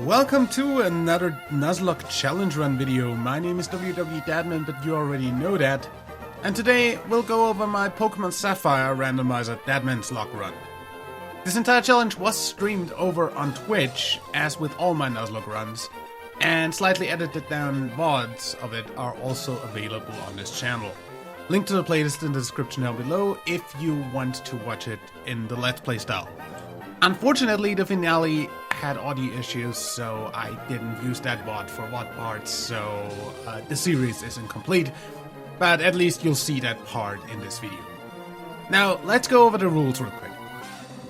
Welcome to another Nuzlocke challenge run video. My name is Deadman, but you already know that. And today we'll go over my Pokemon Sapphire Randomizer Deadman's Locke run. This entire challenge was streamed over on Twitch, as with all my Nuzlocke runs, and slightly edited down VODs of it are also available on this channel. Link to the playlist in the description down below if you want to watch it in the Let's Play style. Unfortunately, the finale had audio issues, so I didn't use that VOD for VOD parts, so the series is incomplete, but at least you'll see that part in this video. Now, let's go over the rules real quick.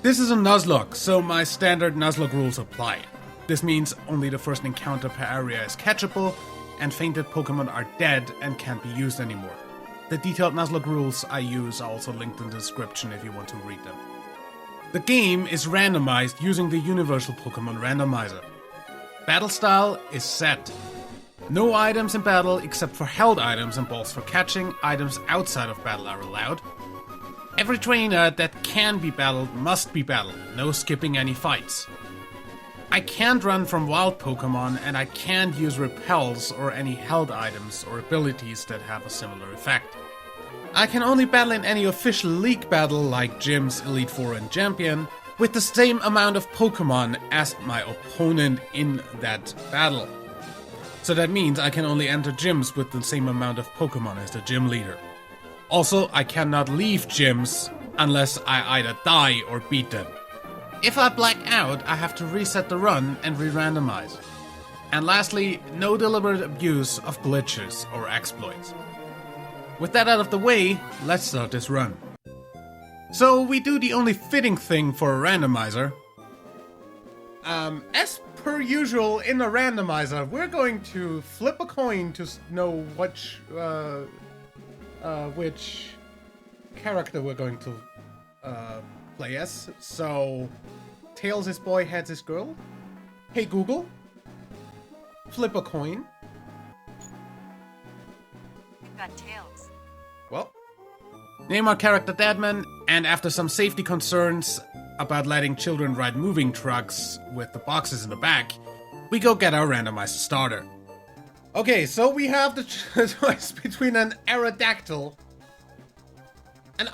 This is a Nuzlocke, so my standard Nuzlocke rules apply. This means only the first encounter per area is catchable, and fainted Pokemon are dead and can't be used anymore. The detailed Nuzlocke rules I use are also linked in the description if you want to read them. The game is randomized using the universal Pokemon Randomizer. Battle style is set. No items in battle except for held items and balls for catching. Items outside of battle are allowed. Every trainer that can be battled must be battled, no skipping any fights. I can't run from wild Pokemon, and I can't use repels or any held items or abilities that have a similar effect. I can only battle in any official league battle like gyms, Elite Four and Champion, with the same amount of Pokemon as my opponent in that battle. So that means I can only enter gyms with the same amount of Pokemon as the gym leader. Also, I cannot leave gyms unless I either die or beat them. If I black out, I have to reset the run and re-randomize. And lastly, no deliberate abuse of glitches or exploits. With that out of the way, let's start this run. So we do the only fitting thing for a randomizer. As per usual in a randomizer, we're going to flip a coin to know which character we're going to play as. So, tails is boy, heads is girl. Hey Google, flip a coin. We've got tails. Well, name our character Deadman, and after some safety concerns about letting children ride moving trucks with the boxes in the back, we go get our randomizer starter. Okay, so we have the choice between an Aerodactyl, an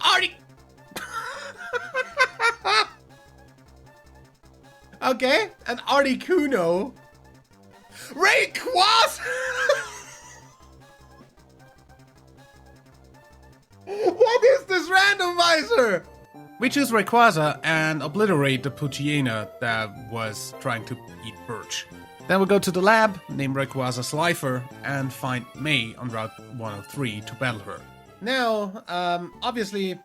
okay, an Articuno, Rayquaza. What is this randomizer? We choose Rayquaza and obliterate the Poochyena that was trying to eat Birch. Then we go to the lab, name Rayquaza Slifer, and find May on Route 103 to battle her. Now, obviously,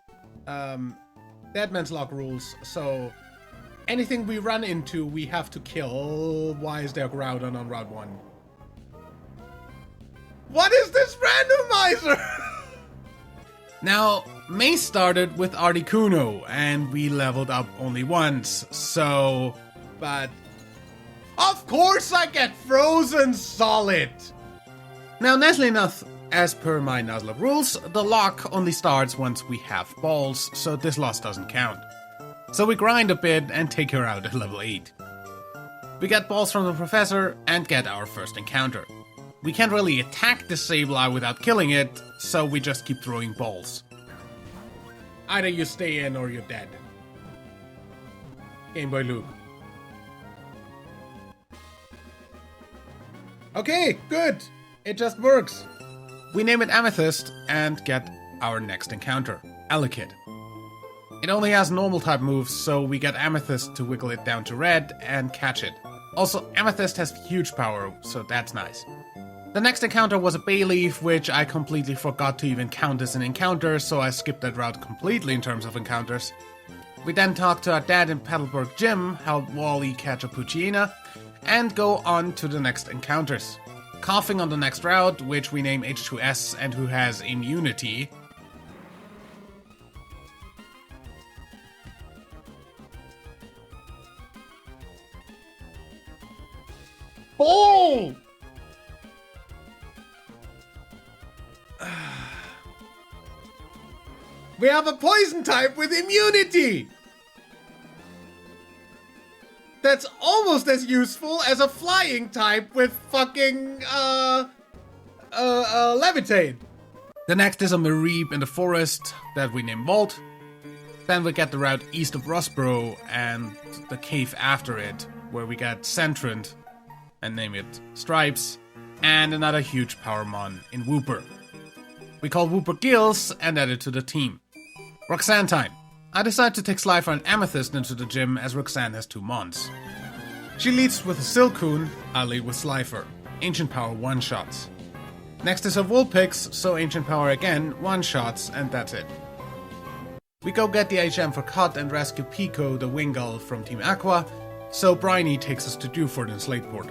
Deadman's Locke rules, so anything we run into, we have to kill. Why is there Groudon on Route 1? What is this randomizer? Now, May started with Articuno, and we leveled up only once, so... But... Of course I get Frozen Solid! Now, naturally enough, as per my Nuzlocke rules, the lock only starts once we have balls, so this loss doesn't count. So we grind a bit and take her out at level 8. We get balls from the professor and get our first encounter. We can't really attack the Sableye without killing it, so we just keep throwing balls. Either you stay in or you're dead. Game Boy Luke. Okay, good. It just works. We name it Amethyst and get our next encounter, Elekid. It only has normal type moves, so we get Amethyst to wiggle it down to red and catch it. Also, Amethyst has huge power, so that's nice. The next encounter was a Bayleaf, which I completely forgot to even count as an encounter, so I skipped that route completely in terms of encounters. We then talked to our dad in Petalburg Gym, help Wally catch a Poochyena, and go on to the next encounters. Coughing on the next route, which we name H2S and who has immunity. Oh! We have a poison type with immunity! that's almost as useful as a flying type with fucking, levitate. The next is a Mareep in the forest that we name Vault. Then we get the route east of Rosborough and the cave after it, where we get Centrant, and name it Stripes, and another huge power mon in Whooper. We call Whooper Gills and add it to the team. Roxanne time. I decide to take Slifer and Amethyst into the gym as Roxanne has 2 mons. She leads with a Silcoon, I lead with Slifer. Ancient power 1-shots. Next is a Vulpix, so Ancient power again, 1-shots, and that's it. We go get the HM for Cut and rescue Pico, the Wingull from Team Aqua, so Briny takes us to Dewford in Slateport.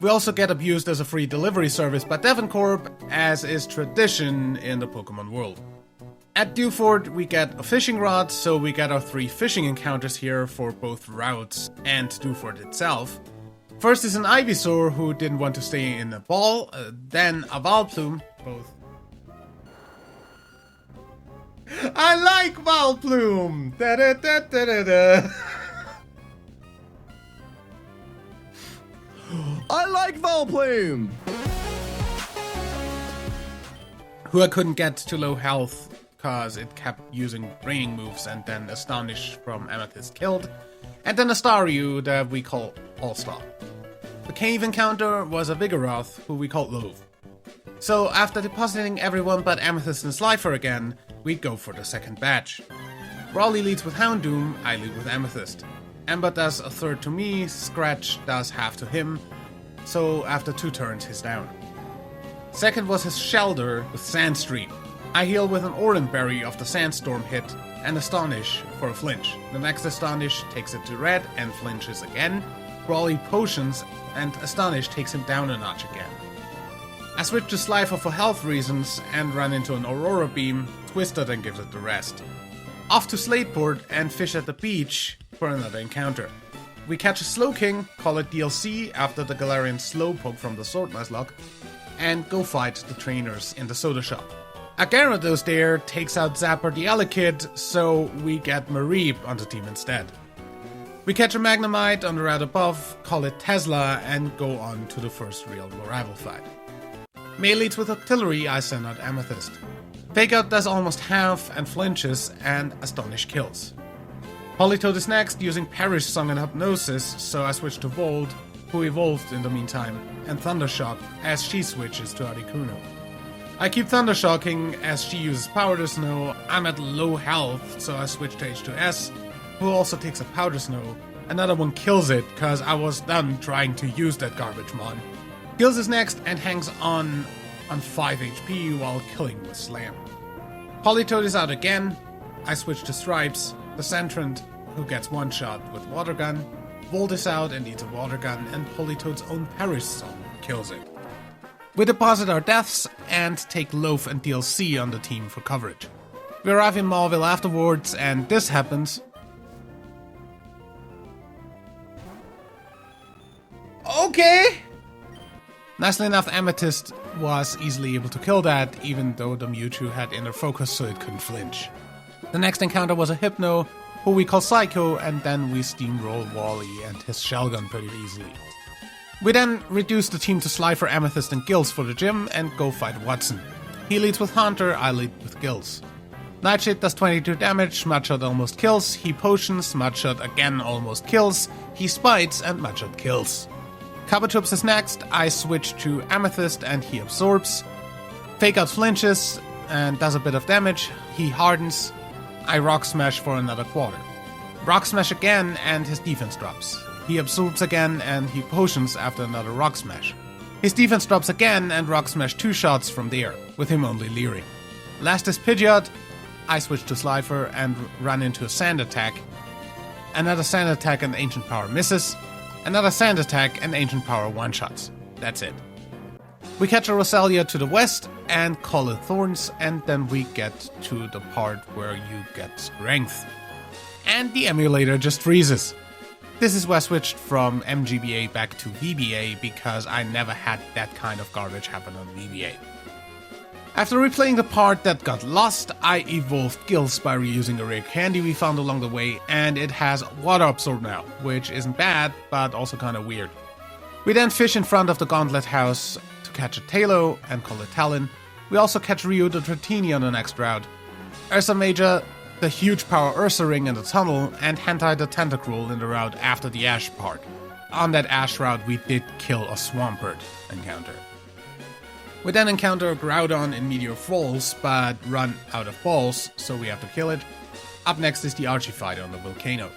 We also get abused as a free delivery service by Devoncorp, as is tradition in the Pokemon world. At Dewford, we get a fishing rod, so we get our 3 fishing encounters here for both routes and Dewford itself. First is an Ivysaur who didn't want to stay in a ball, then a Valplume, both. I like Valplume! Da da da da da da. I like Valplume! Who I couldn't get to low health cause it kept using raining moves, and then Astonish from Amethyst killed, and then a Staryu that we call All-Star. The cave encounter was a Vigoroth who we called Love. So after depositing everyone but Amethyst and Slifer again, we go for the second batch. Raleigh leads with Houndoom, I lead with Amethyst. Ember does a third to me, Scratch does half to him, so after 2 turns he's down. Second was his Shelter with Sandstream. I heal with an Oranberry of the Sandstorm hit and Astonish for a flinch. The next Astonish takes it to red and flinches again. Raleigh potions and Astonish takes him down a notch again. I switch to Slifer for health reasons and run into an Aurora Beam. Twister then gives it the rest. Off to Slateport and fish at the beach for another encounter. We catch a Slowking, call it DLC after the Galarian Slowpoke from the Sword Nuzlocke, and go fight the trainers in the soda shop. A Gyarados there takes out Zapper the Elekid, so we get Mareep on the team instead. We catch a Magnemite on the route above, call it Tesla, and go on to the first real rival fight. May leads with Octillery, I send out Amethyst. Fake Out does almost half and flinches, and Astonish kills. Politoed is next, using Perish Song and Hypnosis, so I switch to Volt, who evolved in the meantime, and Thundershock as she switches to Articuno. I keep Thundershocking as she uses Powder Snow. I'm at low health, so I switch to H2S, who also takes a Powder Snow. Another one kills it, cause I was done trying to use that garbage mon. Gills is next and hangs on 5 HP while killing with Slam. Politoed is out again. I switch to Stripes, the Centrant, who gets 1 shot with Water Gun. Volt is out and eats a Water Gun, and Politoed's own Perish Song kills it. We deposit our deaths and take Loaf and DLC on the team for coverage. We arrive in Mauville afterwards, and this happens. Okay! Nicely enough, Amethyst was easily able to kill that, even though the Mewtwo had inner focus so it couldn't flinch. The next encounter was a Hypno, who we call Psycho, and then we steamroll Wally and his Shellgun pretty easily. We then reduce the team to Slifer, Amethyst, and Gills for the gym and go fight Watson. He leads with Haunter, I lead with Gills. Nightshade does 22 damage, Mudshot almost kills, he potions, Mudshot again almost kills, he spites, and Mudshot kills. Kabutops is next, I switch to Amethyst and he absorbs. Fake Out flinches and does a bit of damage, he hardens, I Rock Smash for another quarter. Rock Smash again and his defense drops. He absorbs again and he potions after another Rock Smash. His defense drops again and Rock Smash 2 shots from there, with him only leering. Last is Pidgeot, I switch to Slifer and run into a Sand Attack. Another Sand Attack and Ancient Power misses. Another Sand Attack and Ancient Power one-shots. That's it. We catch a Roselia to the west and call it Thorns, and then we get to the part where you get Strength. And the emulator just freezes. This is where I switched from MGBA back to VBA because I never had that kind of garbage happen on VBA. After replaying the part that got lost, I evolved Gills by reusing a rare candy we found along the way, and it has water absorb now, which isn't bad, but also kinda weird. We then fish in front of the Gauntlet House to catch a Talo and call it Talon. We also catch Ryu the Dratini on the next route, Ursa Major, the huge power Ursa Ring in the tunnel, and Hentai the Tentacruel in the route after the Ash part. On that Ash route we did kill a Swampert encounter. We then encounter Groudon in Meteor Falls, but run out of balls, so we have to kill it. Up next is the Archie-fighter on the volcano.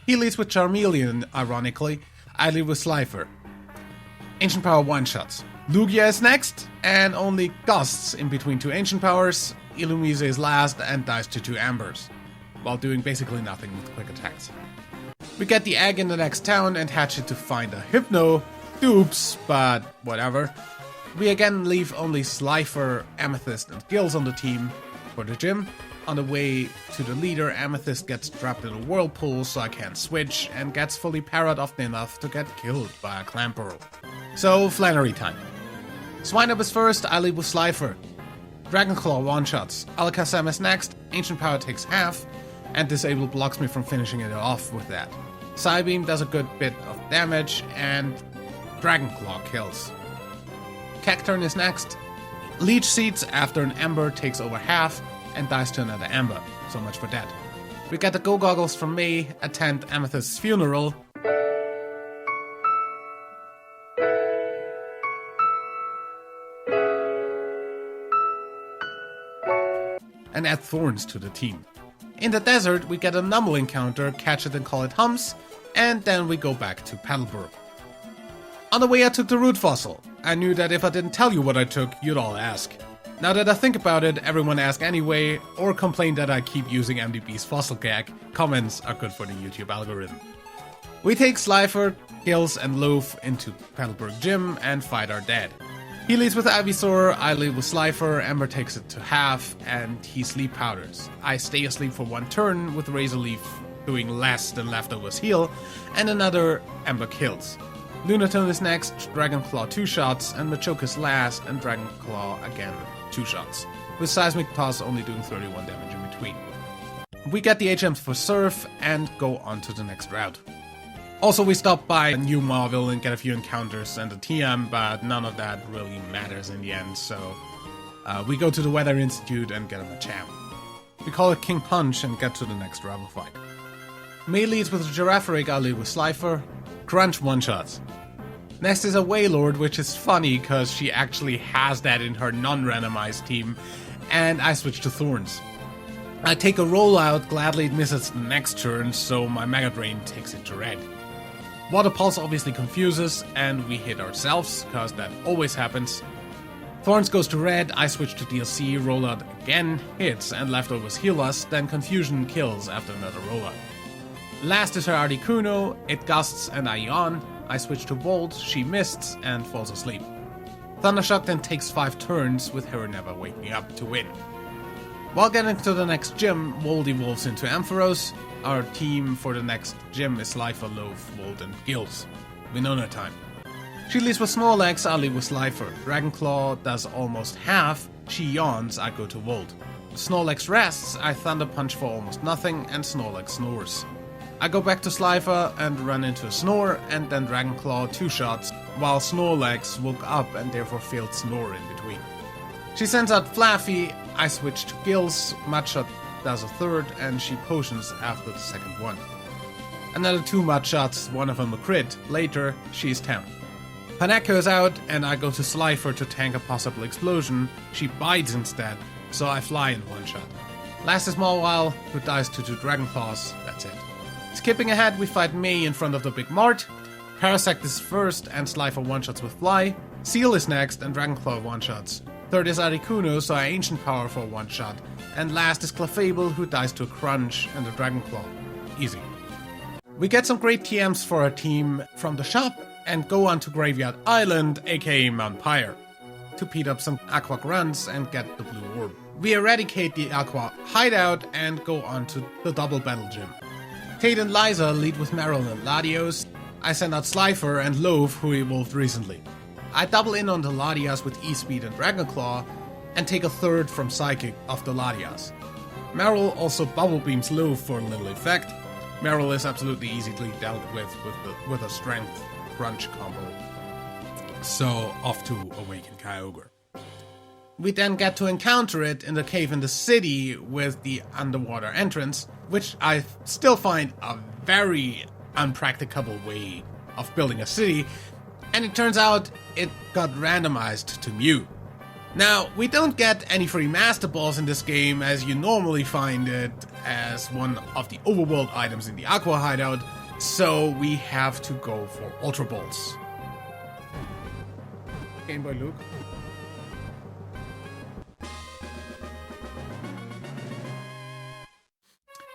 He leads with Charmeleon, ironically. I lead with Slifer. Ancient Power one-shots. Lugia is next, and only Gusts in between two Ancient Powers. Illumise is last and dies to 2 Ambers, while doing basically nothing with quick attacks. We get the egg in the next town and hatch it to find a Hypno. Dupes, but whatever. We again leave only Slifer, Amethyst, and Gills on the team for the gym. On the way to the leader, Amethyst gets trapped in a whirlpool, so I can't switch, and gets fully parried often enough to get killed by a Clamperl. So, Flannery time. Swineup is first, I lead with Slifer. Dragonclaw one-shots. Alakazam is next, Ancient Power takes half, and Disable blocks me from finishing it off with that. Psybeam does a good bit of damage, and Dragonclaw kills. Cacturn is next. Leech Seeds after an Ember takes over half and dies to another Ember. So much for that. We get the Go Goggles from May, attend Amethyst's funeral. And add Thorns to the team. In the desert, we get a Numble encounter, catch it and call it Hums, and then we go back to Paddleburg. On the way I took the root fossil. I knew that if I didn't tell you what I took, you'd all ask. Now that I think about it, everyone asks anyway, or complain that I keep using MDB's fossil gag. Comments are good for the YouTube algorithm. We take Slifer, Gills, and Loaf into Paddleburg Gym and fight our dad. He leads with Ivysaur, I lead with Slifer, Ember takes it to half, and he sleep powders. I stay asleep for 1 turn with Razor Leaf doing less than Leftovers heal, and another Ember kills. Lunatone is next, Dragonclaw 2 shots, and Machoke last, and Dragonclaw again 2 shots, with Seismic Toss only doing 31 damage in between. We get the HMs for Surf, and go on to the next route. Also, we stop by New Marvel and get a few encounters and a TM, but none of that really matters in the end, so we go to the Weather Institute and get a Machamp. We call it King Punch and get to the next rival fight. May leads with Girafarig, I lead with Slifer. Crunch one-shots. Next is a Wailord, which is funny because she actually has that in her non-randomized team, and I switch to Thorns. I take a rollout, gladly it misses the next turn, so my Mega Drain takes it to red. Water Pulse obviously confuses, and we hit ourselves, because that always happens. Thorns goes to red, I switch to DLC, rollout again, hits, and Leftovers heal us, then Confusion kills after another rollout. Last is her Articuno, it gusts and I yawn. I switch to Volt, she mists and falls asleep. Thundershock then takes 5 turns with her never waking up to win. While getting to the next gym, Volt evolves into Ampharos. Our team for the next gym is Slifer, Loaf, Volt and Gills. Winona time. She leads with Snorlax, I lead with Slifer. Dragonclaw does almost half, she yawns, I go to Volt. Snorlax rests, I Thunder Punch for almost nothing and Snorlax snores. I go back to Slifer and run into a Snore, and then Dragonclaw 2 shots, while Snorlax woke up and therefore failed Snore in between. She sends out Flaffy, I switch to Gills, Mudshot does a third, and she potions after the second one. Another 2 Mudshots, one of them a crit, later she's down. Panako is out, and I go to Slifer to tank a possible explosion, she bites instead, so I fly in 1 shot. Last is Mawile, who dies to 2 Dragonclaws, that's it. Skipping ahead, we fight May in front of the big mart. Parasect is first and Slifer one-shots with Fly. Seal is next and Dragonclaw one-shots. Third is Articuno, so I Ancient Power for 1 shot. And last is Clefable, who dies to a Crunch and a Dragonclaw. Easy. We get some great TMs for our team from the shop and go on to Graveyard Island, aka Mount Pyre, to beat up some Aqua Grunts and get the blue orb. We eradicate the Aqua hideout and go on to the double battle gym. Tate and Liza lead with Meryl and Latios. I send out Slifer and Loaf, who evolved recently. I double in on the Latias with E-Speed and Dragonclaw. and take a third from Psychic of the Latias. Meryl also bubble beams Loaf for a little effect. Meryl is absolutely easily dealt with a strength crunch combo. So off to Awaken Kyogre. We then get to encounter it in the cave in the city with the underwater entrance, which I still find a very unpracticable way of building a city, and it turns out it got randomized to Mew. Now, we don't get any free Master Balls in this game as you normally find it as one of the overworld items in the Aqua Hideout, so we have to go for Ultra Balls. Game Boy Luke.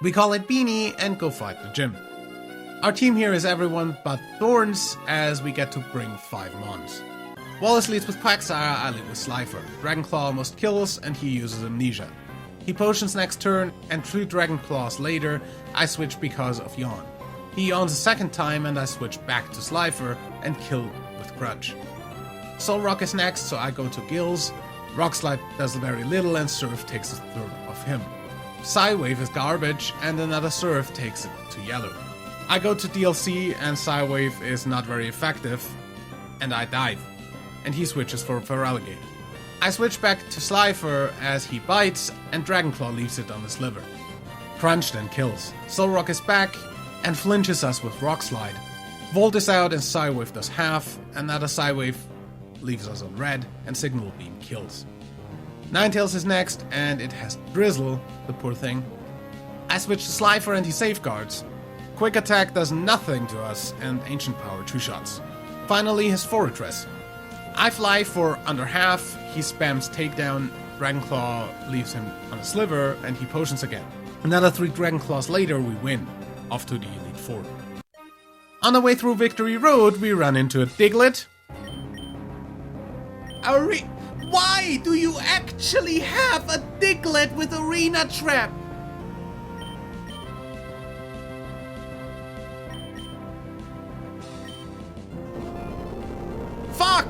We call it Beanie and go fight the gym. Our team here is everyone but Thorns, as we get to bring 5 Mons. Wallace leads with Quagsire, I lead with Slifer. Dragonclaw almost kills, and he uses Amnesia. He potions next turn, and 3 Dragonclaws later, I switch because of Yawn. He yawns a second time, and I switch back to Slifer and kill with Crunch. Solrock is next, so I go to Gills. Rock Slide does very little, and Surf takes a third of him. Psywave is garbage, and another Surf takes it to yellow. I go to DLC, and Psywave is not very effective, and I dive. And he switches for Feraligatr. I switch back to Slifer as he bites, and Dragonclaw leaves it on the sliver. Crunch then kills. Solrock is back, and flinches us with Rock Slide. Volt is out, and Psywave does half. Another Psywave leaves us on red, and Signal Beam kills. Ninetales is next, and it has Drizzle, the poor thing. I switch to Slifer and he safeguards. Quick Attack does nothing to us, and Ancient Power 2 shots. Finally, his Fortress. I fly for under half, he spams Takedown, Dragonclaw leaves him on a sliver, and he potions again. Another 3 Dragonclaws later, we win. Off to the Elite Four. On the way through Victory Road, we run into a Diglett. Why do you actually have a Diglett with Arena Trap? Fuck!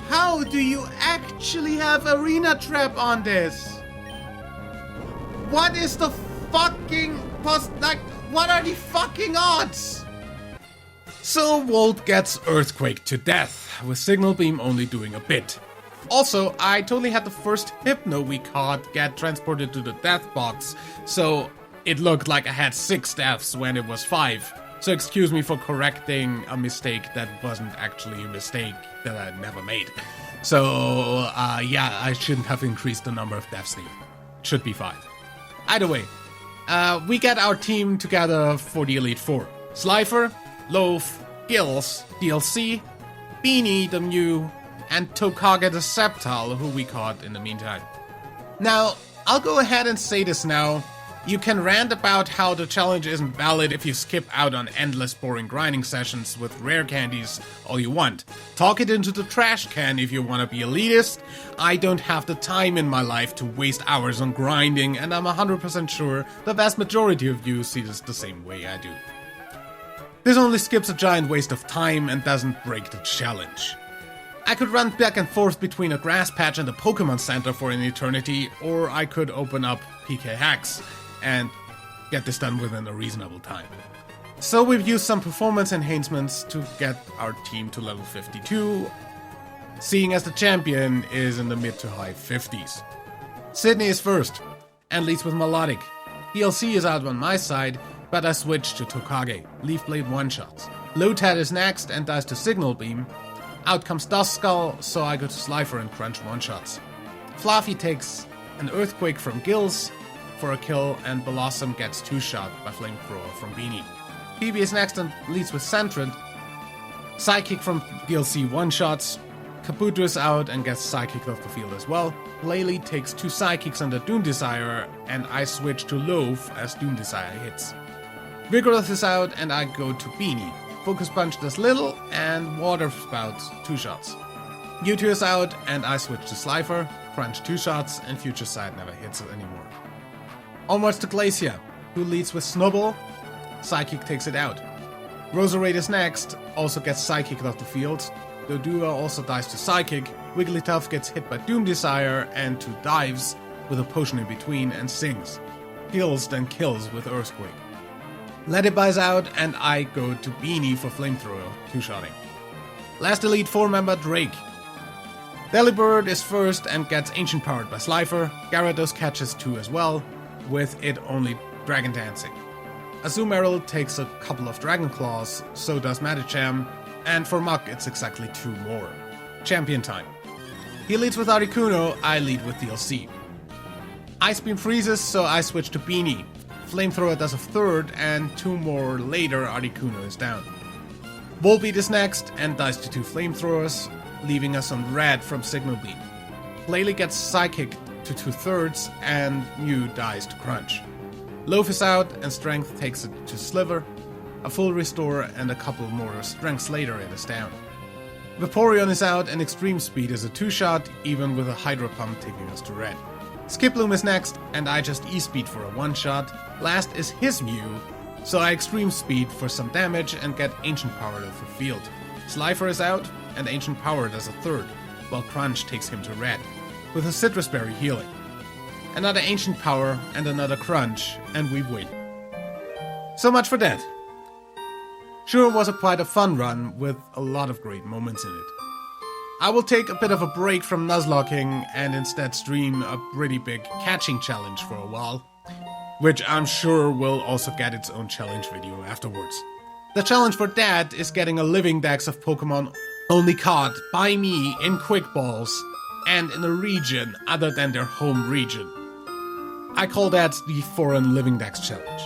How do you actually have Arena Trap on this? What is the fucking what are the fucking odds? So Volt gets Earthquake to death, with Signal Beam only doing a bit. Also, I totally had the first Hypno we caught get transported to the death box, so it looked like I had 6 deaths when it was 5. So excuse me for correcting a mistake that wasn't actually a mistake that I never made. So, yeah, I shouldn't have increased the number of deaths here. Should be 5. Either way, we get our team together for the Elite Four. Slifer, Loaf, Gills, DLC, Beanie the Mew, and Tokage the Sceptile, who we caught in the meantime. Now, I'll go ahead and say this now. You can rant about how the challenge isn't valid if you skip out on endless boring grinding sessions with rare candies all you want. Talk it into the trash can if you want to be elitist. I don't have the time in my life to waste hours on grinding, and I'm 100% sure the vast majority of you see this the same way I do. This only skips a giant waste of time and doesn't break the challenge. I could run back and forth between a grass patch and a Pokemon Center for an eternity, or I could open up PK Hacks and get this done within a reasonable time. So we've used some performance enhancements to get our team to level 52, seeing as the champion is in the mid to high 50s. Sydney is first, and leads with Melodic. DLC is out on my side, but I switch to Tokage, Leaf Blade one-shots. Lotad is next and dies to Signal Beam. Out comes Duskull, so I go to Slifer and crunch one-shots. Fluffy takes an Earthquake from Gills for a kill, and Blossom gets 2-shot by Flamethrower from Beanie. PB is next and leads with Sentret. Psychic from DLC one-shots. Kabuto is out and gets Psychic off the field as well. Laylee takes 2 Psychics under Doom Desire, and I switch to Loaf as Doom Desire hits. Vigoroth is out and I go to Beanie. Focus Punch does little, and Water Spouts 2 shots. U2 is out, and I switch to Slifer, Crunch 2 shots, and Future Sight never hits it anymore. Onwards to Glacia, who leads with Snowball. Psychic takes it out. Roserade is next, also gets Psychic off the field. Dodua also dies to Psychic. Wigglytuff gets hit by Doom Desire and 2 dives with a potion in between and sings. Heals, then kills with Earthquake. Ladybuys out, and I go to Beanie for Flamethrower, 2-shotting. Last Elite 4 member, Drake. Delibird is first and gets Ancient Powered by Slifer. Gyarados catches 2 as well, with it only Dragon Dancing. Azumarill takes a couple of Dragon Claws, so does Medicham, and for Muk it's exactly 2 more. Champion time. He leads with Articuno, I lead with DLC. Ice Beam freezes, so I switch to Beanie. Flamethrower does a third, and 2 more later Articuno is down. Volbeat is next, and dies to 2 Flamethrowers, leaving us on red from Signal Beam. Glalie gets Psychic to 2/3, and Mew dies to Crunch. Loaf is out, and Strength takes it to Sliver. A full restore, and a couple more Strengths later it is down. Vaporeon is out, and Extreme Speed is a 2-shot, even with a Hydro Pump taking us to red. Skiploom is next, and I just E-Speed for a 1-shot. Last is his Mew, so I Extreme Speed for some damage and get Ancient Power off the field. Slifer is out, and Ancient Power does a third, while Crunch takes him to red, with a Citrus Berry healing. Another Ancient Power and another Crunch, and we win. So much for that. Sure was quite a fun run with a lot of great moments in it. I will take a bit of a break from Nuzlocking and instead stream a pretty big catching challenge for a while, which I'm sure will also get its own challenge video afterwards. The challenge for that is getting a living dex of Pokemon only caught by me in Quick Balls and in a region other than their home region. I call that the Foreign Living Dex Challenge.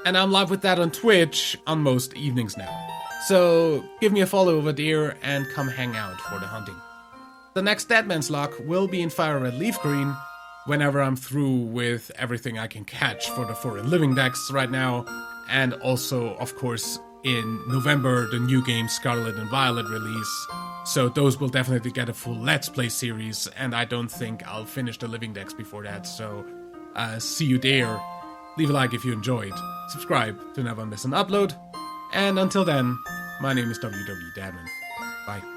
And I'm live with that on Twitch on most evenings now. So give me a follow over there and come hang out for the hunting. The next Deadman's Locke will be in Fire Red Leaf Green whenever I'm through with everything I can catch for the Foreign Living Dex right now. And also, of course, in November, the new game Scarlet and Violet release. So those will definitely get a full Let's Play series, and I don't think I'll finish the Living Dex before that, so see you there. Leave a like if you enjoyed, subscribe to never miss an upload, and until then, my name is WW Deadman. Bye.